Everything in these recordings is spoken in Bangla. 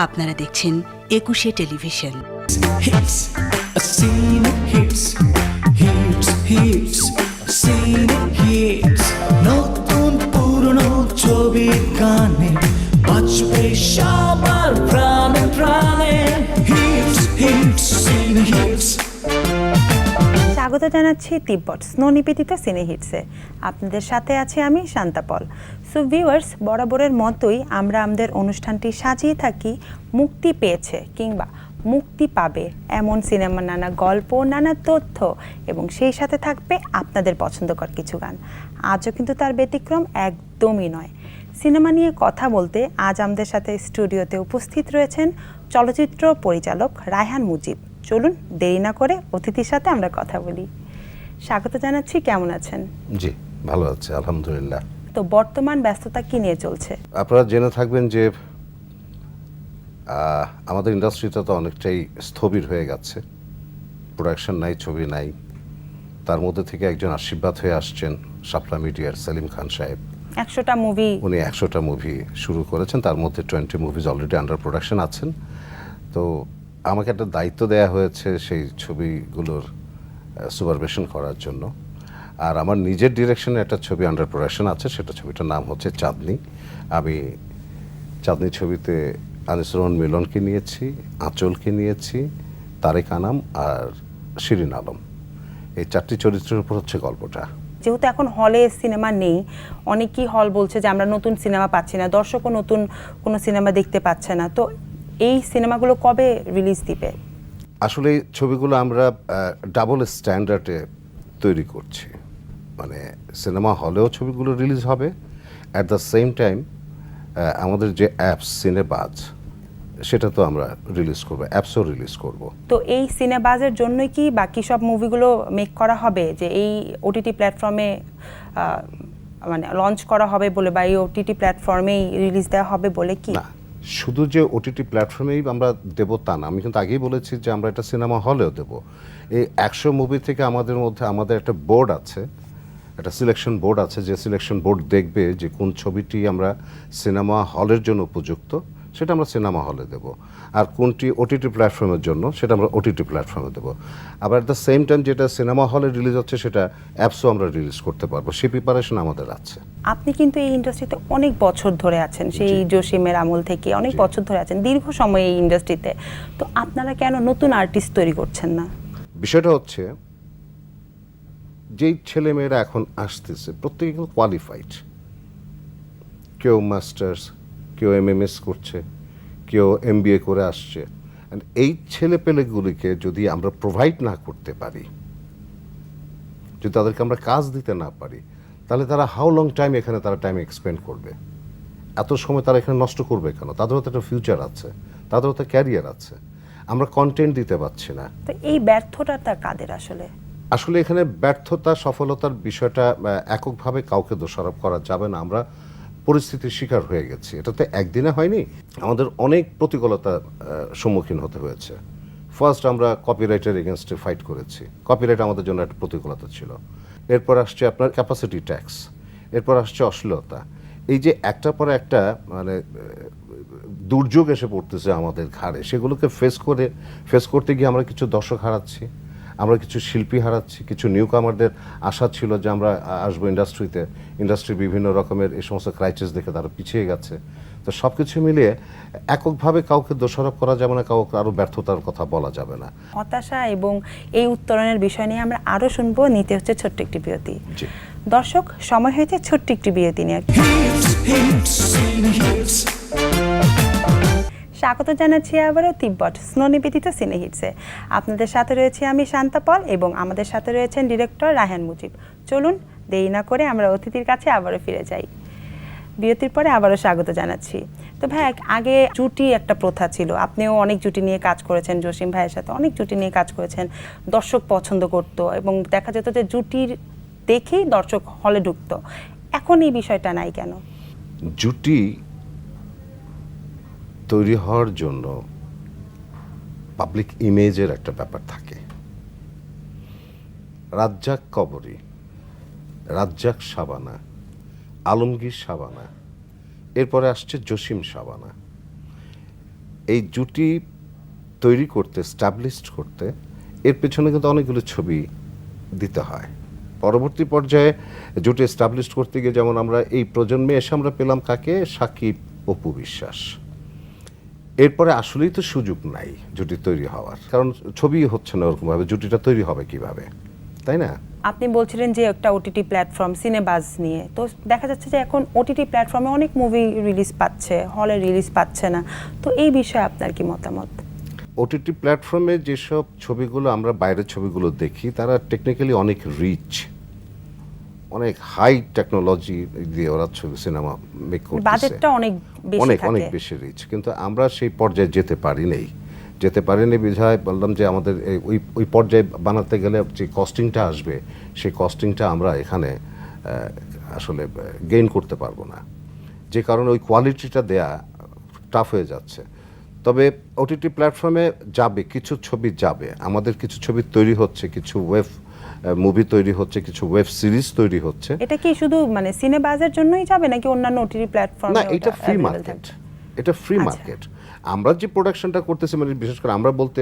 আপনারা দেখছেন ২১শে television. Hits, a scene hits, hits, hits, scene hits. নতুন পুরনো ছবির গানে বাজবে সবার প্রাণে প্রাণে। Hits, hits, scene hits. স্বাগত জানাচ্ছি তিব্বত স্নো নিবেদিত সিনে হিটসে। আপনাদের সাথে আছি আমি শান্তাপল। সো ভিউয়ার্স, বরাবরের মতোই আমরা আমাদের অনুষ্ঠানটি সাজিয়ে থাকি মুক্তি পেয়েছে কিংবা মুক্তি পাবে এমন সিনেমার নানা গল্প, নানা তথ্য এবং সেই সাথে থাকবে আপনাদের পছন্দকর কিছু গান। আজও কিন্তু তার ব্যতিক্রম একদমই নয়। সিনেমা নিয়ে কথা বলতে আজ আমাদের সাথে স্টুডিওতে উপস্থিত রয়েছেন চলচ্চিত্র পরিচালক রায়হান মুজিব। চলুন দেরি না করে অতিথির সাথে আমরা কথা বলি। স্বাগত জানাচ্ছি, কেমন আছেন? জি, ভালো আছে আলহামদুলিল্লাহ। তো বর্তমান ব্যস্ততা কি নিয়ে চলছে? আপনারা জেনে থাকবেন যে আমাদের ইন্ডাস্ট্রিটা তো অনেকটাই স্থবির হয়ে গেছে। প্রোডাকশন নাই, ছবি নাই। তার মধ্যে থেকে একজন আশীর্বাদ হয়ে আসছেন শাপলা মিডিয়ার সেলিম খান সাহেব। ১০০টা মুভি উনি ১০০টা মুভি শুরু করেছেন, তার মধ্যে 20 মুভিজ অলরেডি আন্ডার প্রোডাকশন আছেন। তো আমাকে একটা দায়িত্ব দেয়া হয়েছে সেই ছবিগুলোর সুপারভিশন করার জন্য। আর আমার নিজের ডিরেকশনে একটা ছবি আন্ডার প্রোডাকশন আছে, সেটা ছবিটার নাম হচ্ছে চাঁদনি। আমি চাঁদনি ছবিতে আনিসুর রহমান মিলনকে নিয়েছি, আঁচলকে নিয়েছি, তারেক আনাম আর শিরিন আলম। এই 4টি চরিত্রের উপর হচ্ছে গল্পটা। যেহেতু এখন হলে সিনেমা নেই, অনেকেই হল বলছে যে আমরা নতুন সিনেমা পাচ্ছি না, দর্শকও নতুন কোনো সিনেমা দেখতে পাচ্ছে না। তো এই সিনেমাগুলো কবে রিলিজ দিবে? আসলে এই ছবিগুলো আমরা ডাবল স্ট্যান্ডার্ডে তৈরি করছি। মানে সিনেমা হলেও ছবিগুলো রিলিজ হবে, অ্যাট দ্য সেম টাইম আমাদের যে অ্যাপস সিনেবাজ, সেটা তো আমরা রিলিজ করবো, অ্যাপসও রিলিজ করব। তো এই সিনেবাজের জন্যই কি বাকি সব মুভিগুলো মেক করা হবে, যে এই ওটিটি প্ল্যাটফর্মে মানে লঞ্চ করা হবে বলে, বা এই ওটিটি প্ল্যাটফর্মেই রিলিজ দেওয়া হবে বলে কি? না, শুধু যে ওটিটি প্ল্যাটফর্মেই আমরা দেবো তা না। আমি কিন্তু আগেই বলেছি যে আমরা এটা সিনেমা হলেও দেব। এই 100 মুভি থেকে আমাদের মধ্যে আমাদের একটা বোর্ড আছে, একটা সিলেকশন বোর্ড আছে, যে সিলেকশন বোর্ড দেখবে যে কোন ছবিটি আমরা সিনেমা হলের জন্য উপযুক্ত, সেটা আমরা সিনেমা হলে দেব। আর কোনটি ওটিটি প্ল্যাটফর্মের জন্য, সেটা আমরা ওটিটি প্ল্যাটফর্মে দেব। আবার অ্যাট দ্য সেম টাইম যেটা সিনেমা হলে রিলিজ হচ্ছে সেটা অ্যাপসও আমরা রিলিজ করতে পারবো। সেই প্রিপারেশন আমাদের আছে। আপনি কিন্তু এই ইন্ডাস্ট্রিতে অনেক বছর ধরে আছেন, সেই জসিমের আমল থেকে অনেক বছর ধরে আছেন, দীর্ঘ সময় এই ইন্ডাস্ট্রিতে। তো আপনারা কেন নতুন আর্টিস্ট তৈরি করছেন না? বিষয়টা হচ্ছে, যেই ছেলেমেয়েরা এখন আসতেছে প্রত্যেকে কিন্তু কোয়ালিফাইড। কেউ মাস্টার্স, কেউ MMS করছে, কেউ MBA করে আসছে। এই ছেলেপেলেগুলিকে যদি আমরা প্রোভাইড না করতে পারি, যদি তাদেরকে আমরা কাজ দিতে না পারি, তাহলে তারা হাউ লং টাইম এখানে তারা টাইম এক্সপেন্ড করবে? এত সময় তারা এখানে নষ্ট করবে কেন? তাদেরও তো একটা ফিউচার আছে, তাদেরও তো ক্যারিয়ার আছে। আমরা কন্টেন্ট দিতে পারছি না। তো এই ব্যর্থতা কাদের আসলে? আসলে এখানে ব্যর্থতা সফলতার বিষয়টা এককভাবে কাউকে দোষারোপ করা যাবে না। আমরা পরিস্থিতির শিকার হয়ে গেছি, এটা তো একদিনে হয়নি। আমাদের অনেক প্রতিকূলতার সম্মুখীন হতে হয়েছে। ফার্স্ট আমরা কপিরাইটের এগেনস্টে ফাইট করেছি, কপিরাইট আমাদের জন্য একটা প্রতিকূলতা ছিল। এরপর আসছে আপনার ক্যাপাসিটি ট্যাক্স, এরপর আসছে অশ্লীলতা। এই যে একটার পর একটা মানে দুর্যোগ এসে পড়তেছে আমাদের ঘাড়ে, সেগুলোকে ফেস করতে গিয়ে আমরা কিছু দর্শক হারাচ্ছি, আমরা কিছু শিল্পী হারাচ্ছি, কিছু নিউ কামারদের আশা ছিল যে আমরা আসবো ইন্ডাস্ট্রিতে। ইন্ডাস্ট্রির বিভিন্ন রকমের এই সমস্ত ক্রাইসিস দেখে তারা পিছিয়ে গেছে। তো সব কিছু মিলিয়ে এককভাবে কাউকে দোষারোপ করা যাবে না, কাউকে আরও ব্যর্থতার কথা বলা যাবে না। হতাশা এবং এই উত্তরণের বিষয় নিয়ে আমরা আরও শুনবো। নিতে হচ্ছে ছোট্ট একটি বিরতি। দর্শক, সময় হয়েছে ছোট্ট একটি বিরতি নিয়ে। Hits, hits, scene hits. স্বাগত জানাচ্ছি আবারও তিব্বত স্নো নিবেদিত সিনে হিটসে। আপনাদের সাথে রয়েছে আমি শান্তাপল এবং আমাদের সাথে রয়েছেন ডিরেক্টর রায়হান মুজিব। চলুন দেরি না করে আমরা অতিথির কাছে আবারও ফিরে যাই। বিরতির পরে আবারও স্বাগত জানাচ্ছি। তো ভাই, আগে জুটি একটা প্রথা ছিল, আপনিও অনেক জুটি নিয়ে কাজ করেছেন, জসিম ভাইয়ের সাথে অনেক জুটি নিয়ে কাজ করেছেন। দর্শক পছন্দ করতো এবং দেখা যেত যে জুটির দেখেই দর্শক হলে ঢুকতো। এখন এই বিষয়টা নাই কেন? জুটি তৈরি হওয়ার জন্য পাবলিক ইমেজের একটা ব্যাপার থাকে। রাজ্জাক কবরী, রাজ্জাক শাবানা, আলমগীর শাবানা, এরপরে আসছে জসিম শাবানা। এই জুটি তৈরি করতে, স্টাবলিশড করতে এর পেছনে কিন্তু অনেকগুলো ছবি দিতে হয়। পরবর্তী পর্যায়ে জুটি এস্টাবলিশড করতে গিয়ে যেমন আমরা এই প্রজন্মে এসে আমরা পেলাম কাকে, সাকিব, অপু বিশ্বাস। এরপরে আসলেই তো সুযোগ নাই জুটি তৈরি হওয়ার, কারণ ছবি হচ্ছে না ওরকমভাবে, জুটিটা তৈরি হবে কিভাবে, তাই না? আপনি বলছিলেন যে একটা ওটিটি প্ল্যাটফর্ম সিনেবাজ নিয়ে, তো দেখা যাচ্ছে যে এখন ওটিটি প্ল্যাটফর্মে অনেক মুভি রিলিজ পাচ্ছে, হলে রিলিজ পাচ্ছে না, তো এই বিষয়ে আপনার কি মতামত? ওটিটি প্ল্যাটফর্মে যেসব ছবিগুলো আমরা বাইরের ছবিগুলো দেখি তারা টেকনিক্যালি অনেক রিচ, অনেক হাই টেকনোলজি দিয়ে ওরা ছবি সিনেমা মেক করতেছে, বাজেটটা অনেক বেশি অনেক থাকে। অনেক বেশি রিচ, কিন্তু আমরা সেই পর্যায়ে যেতে পারিনি বিধায় বললাম যে আমাদের ওই পর্যায়ে বানাতে গেলে যে কস্টিংটা আসবে সেই কস্টিংটা আমরা এখানে আসলে গেইন করতে পারবো না, যে কারণে ওই কোয়ালিটিটা দেয়া টাফ হয়ে যাচ্ছে। তবে ওটিটি প্ল্যাটফর্মে যাবে, কিছু ছবি যাবে, আমাদের কিছু ছবি তৈরি হচ্ছে, কিছু ওয়েব মুভি তৈরি হচ্ছে, কিছু ওয়েব সিরিজ তৈরি হচ্ছে। এটা কি শুধু মানে সিনেবাজের জন্যই যাবে নাকি অন্যান্য ওটিটি প্ল্যাটফর্মে? না, এটা ফ্রি মার্কেট, এটা ফ্রি মার্কেট। আমরা যে প্রোডাকশনটা করতেছি, মানে বিশেষ করে আমরা বলতে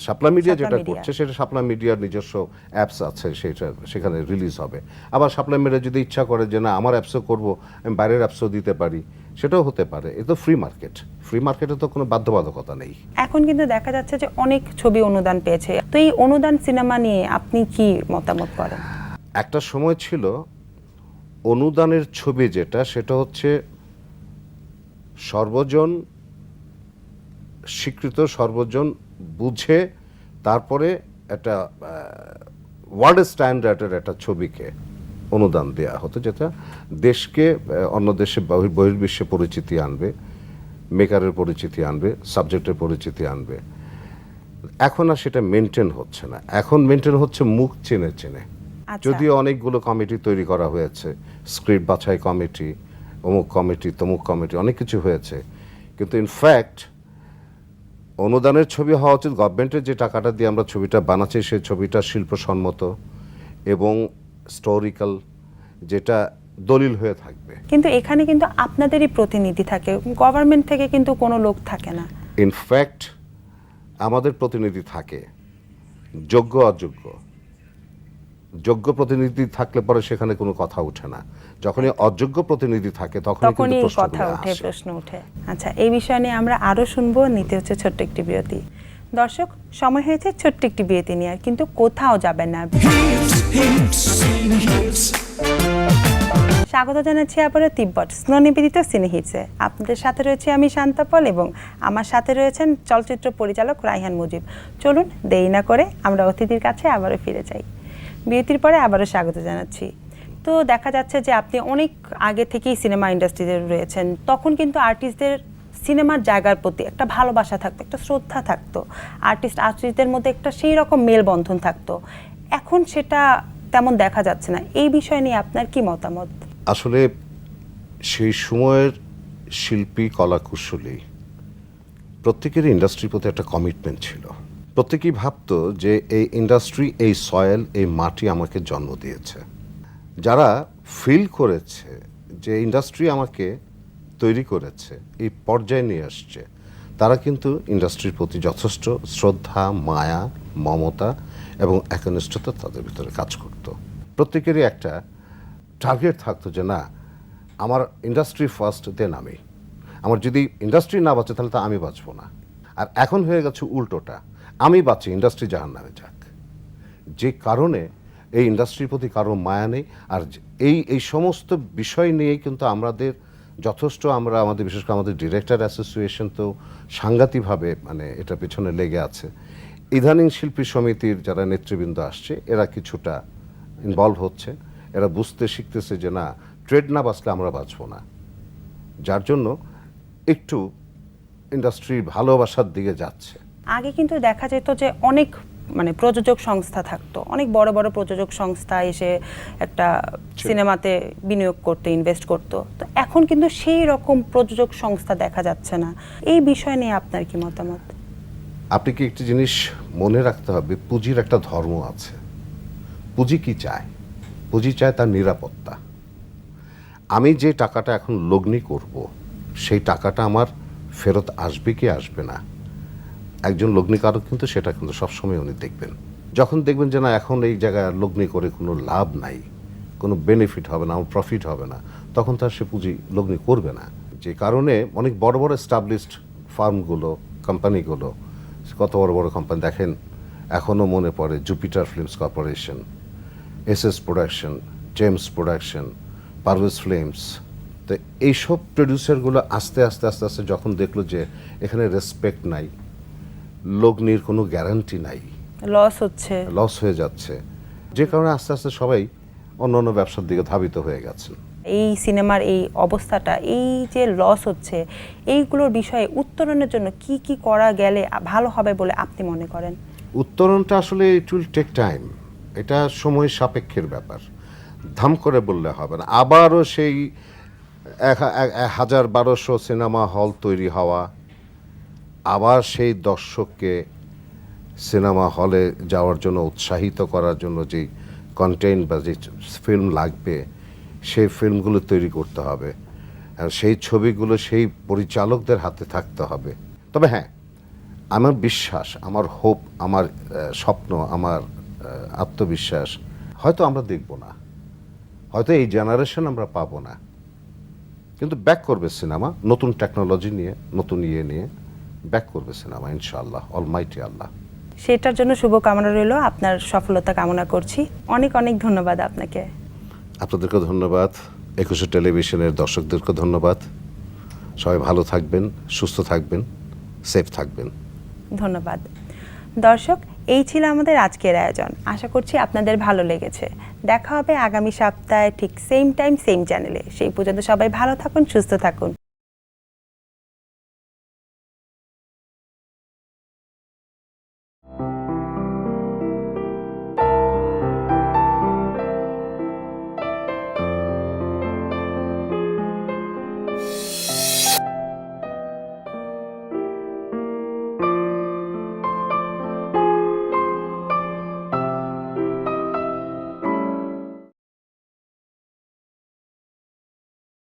শাপলা মিডিয়া যেটা করছে সেটা শাপলা মিডিয়ার নিজস্ব অ্যাপস আছে, সেখানে রিলিজ হবে। আবার শাপলা মিডিয়া যদি ইচ্ছা করে যে না আমার অ্যাপসও করবো, আমি বাইরের অ্যাপসও দিতে পারি, সেটাও হতে পারে। এ তো ফ্রি মার্কেট, ফ্রি মার্কেটে তো কোনো বাধ্যবাধকতা নেই। এখন কিন্তু দেখা যাচ্ছে যে অনেক ছবি অনুদান পেয়েছে, তো এই অনুদান সিনেমা নিয়ে আপনি কি মতামত করেন? একটা সময় ছিল অনুদানের ছবি যেটা, সেটা হচ্ছে সর্বজন স্বীকৃত, সর্বজন বুঝে তারপরে একটা ওয়ার্ল্ড স্ট্যান্ডার্ডের একটা ছবিকে অনুদান দেওয়া হতো, যেটা দেশকে অন্য দেশে বহির্বিশ্বে পরিচিতি আনবে, মেকারের পরিচিতি আনবে, সাবজেক্টের পরিচিতি আনবে। এখন আর সেটা মেনটেন হচ্ছে না, এখন মেনটেন হচ্ছে মুখ চেনে চেনে। যদিও অনেকগুলো কমিটি তৈরি করা হয়েছে, স্ক্রিপ্ট বাছাই কমিটি, অমুক কমিটি, তমুক কমিটি, অনেক কিছু হয়েছে, কিন্তু ইনফ্যাক্ট অনুদানের ছবি হওয়া উচিত গভর্নমেন্টের যে টাকাটা দিয়ে আমরা ছবিটা বানাচ্ছি সেই ছবিটা শিল্পসম্মত এবং স্টোরিক্যাল, যেটা দলিল হয়ে থাকবে। কিন্তু এখানে কিন্তু আপনাদেরই প্রতিনিধি থাকে, গভর্নমেন্ট থেকে কিন্তু কোনো লোক থাকে না। ইনফ্যাক্ট আমাদের প্রতিনিধি থাকে, যোগ্য অযোগ্য, যোগ্য প্রতিনিধি থাকলে পরে সেখানে কোনো কথা ওঠে না, যখনই অযোগ্য প্রতিনিধি থাকে তখনই কথা ওঠে, প্রশ্ন ওঠে। আচ্ছা, এই বিষয় নিয়ে আমরা আরো শুনবো, নিতে হচ্ছে ছোট্ট একটি বিরতি। দর্শক, সময় হয়েছে ছোট্ট একটি বিরতি নেওয়ার, কিন্তু কোথাও যাবেন না। স্বাগত জানাচ্ছি আবারও তিব্বত স্নো নিবেদিত সিনে হিটসে। আপনাদের সাথে রয়েছে আমি শান্তাপল এবং আমার সাথে রয়েছেন চলচ্চিত্র পরিচালক রায়হান মুজিব। চলুন দেরি না করে আমরা অতিথির কাছে আবারও ফিরে যাই। বিরতির পরে আবারও স্বাগত জানাচ্ছি। তো দেখা যাচ্ছে যে আপনি অনেক আগে থেকেই সিনেমা ইন্ডাস্ট্রিতে রয়েছেন, তখন কিন্তু আর্টিস্টদের সিনেমার জায়গার প্রতি একটা ভালোবাসা থাকতো, একটা শ্রদ্ধা থাকতো, আর্টিস্টদের মধ্যে একটা সেই রকম মেলবন্ধন থাকতো। এখন সেটা তেমন দেখা যাচ্ছে না, এই বিষয় নিয়ে আপনার কি মতামত? আসলে সেই সময়ের শিল্পী, কলাকুশলী প্রত্যেকেরই ইন্ডাস্ট্রির প্রতি একটা কমিটমেন্ট ছিল। প্রত্যেকেই ভাবতো যে এই ইন্ডাস্ট্রি, এই সয়েল, এই মাটি আমাকে জন্ম দিয়েছে। যারা ফিল করেছে যে ইন্ডাস্ট্রি আমাকে তৈরি করেছে, এই পর্যায়ে নিয়ে আসছে, তারা কিন্তু ইন্ডাস্ট্রির প্রতি যথেষ্ট শ্রদ্ধা, মায়া, মমতা এবং একনিষ্ঠতা তাদের ভিতরে কাজ করত। প্রত্যেকেরই একটা টার্গেট থাকতো যে না, আমার ইন্ডাস্ট্রি ফার্স্ট, দেন আমি। আমার যদি ইন্ডাস্ট্রি না বাঁচে তাহলে তো আমি বাঁচবো না। আর এখন হয়ে গেছে উল্টোটা, আমি বাঁচি, ইন্ডাস্ট্রি জাহান্নামে যাক। যে কারণে এই ইন্ডাস্ট্রির প্রতি কারো মায়া নেই। আর এই সমস্ত বিষয় নিয়েই কিন্তু আমাদের যথেষ্ট, আমাদের বিশেষ করে আমাদের ডিরেক্টর অ্যাসোসিয়েশন তো সাংঘাতিকভাবে মানে এটা পেছনে লেগে আছে। ইদানিং শিল্পী সমিতির যারা নেতৃবৃন্দ আসছে, এরা কিছুটা ইনভলভ হচ্ছে, এরা বুঝতে শিখতেছে যে না, ট্রেড না বাঁচলে আমরা বাঁচবো না। যার জন্য একটু ইন্ডাস্ট্রির ভালোবাসার দিকে যাচ্ছে। আগে কিন্তু দেখা যেত যে অনেক মানে প্রযোজক সংস্থা থাকতো, অনেক বড় বড় প্রযোজক সংস্থা এসে একটা সিনেমাতে বিনিয়োগ করতে, ইনভেস্ট করতো। তো এখন কিন্তু সেই রকম প্রযোজক সংস্থা দেখা যাচ্ছে না, এই বিষয় নিয়ে আপনার কি মতামত? আপনি কি একটি জিনিস মনে রাখতে হবে, পুঁজির একটা ধর্ম আছে। পুঁজি কি চায়? পুঁজি চায় তার নিরাপত্তা। আমি যে টাকাটা এখন লগ্নি করব, সেই টাকাটা আমার ফেরত আসবে কি আসবে না, একজন লগ্নিকারক কিন্তু সেটা কিন্তু সবসময় উনি দেখবেন। যখন দেখবেন যে না এখন এই জায়গায় লগ্নি করে কোনো লাভ নাই, কোনো বেনিফিট হবে না, আমার প্রফিট হবে না, তখন তার সে পুঁজি লগ্নি করবে না। যে কারণে অনেক বড় বড় এস্টাবলিশড ফার্মগুলো, কোম্পানিগুলো, কত বড় বড় কোম্পানি দেখেন, এখনও মনে পড়ে Jupiter films corporation, SS production, James production, Parvez films. তো এইসব প্রডিউসারগুলো আস্তে আস্তে আস্তে আস্তে যখন দেখলো যে এখানে রেসপেক্ট নাই, লগ্নির কোনো গ্যারান্টি নাই, লস হয়ে যাচ্ছে, যে কারণে আস্তে আস্তে সবাই অন্য অন্য ব্যবসার দিকে ধাবিত হয়ে গেছেন। এই সিনেমার এই অবস্থাটা, এই যে লস হচ্ছে, এইগুলোর বিষয়ে উত্তরণের জন্য কি কি করা গেলে ভালো হবে বলে আপনি মনে করেন? উত্তরণটা আসলে ইট উইল টেক টাইম, এটা সময় সাপেক্ষের ব্যাপার, ধাম করে বললে হবে না। আবারও সেই 1000-1200 সিনেমা হল তৈরি হওয়া, আবার সেই দর্শককে সিনেমা হলে যাওয়ার জন্য উৎসাহিত করার জন্য যে কন্টেন্ট বা যে ফিল্ম লাগবে, সেই ফিল্মগুলো তৈরি করতে হবে, আর সেই ছবিগুলো সেই পরিচালকদের হাতে থাকতে হবে। তবে হ্যাঁ, আমার বিশ্বাস, আমার হোপ, আমার স্বপ্ন, আমার আত্মবিশ্বাস, হয়তো আমরা দেখব না, হয়তো এই জেনারেশন আমরা পাবো না, কিন্তু ব্যাক করবে সিনেমা, নতুন টেকনোলজি নিয়ে, নতুন নিয়ে ব্যাক করবে সিনেমা ইনশাআল্লাহ, অলমাইটি আল্লাহ। সেটার জন্য শুভকামনা রইল, আপনার সফলতা কামনা করছি। অনেক অনেক ধন্যবাদ আপনাকে। আপনাদেরকে ধন্যবাদ, একুশে টেলিভিশনের দর্শকদেরকে ধন্যবাদ। সবাই ভালো থাকবেন, সুস্থ থাকবেন, সেফ থাকবেন। ধন্যবাদ। দর্শক, এই ছিল আমাদের আজকের আয়োজন। আশা করছি আপনাদের ভালো লেগেছে। দেখা হবে আগামী সপ্তাহে ঠিক সেম টাইম সেম চ্যানেলে। সেই পর্যন্ত সবাই ভালো থাকুন, সুস্থ থাকুন।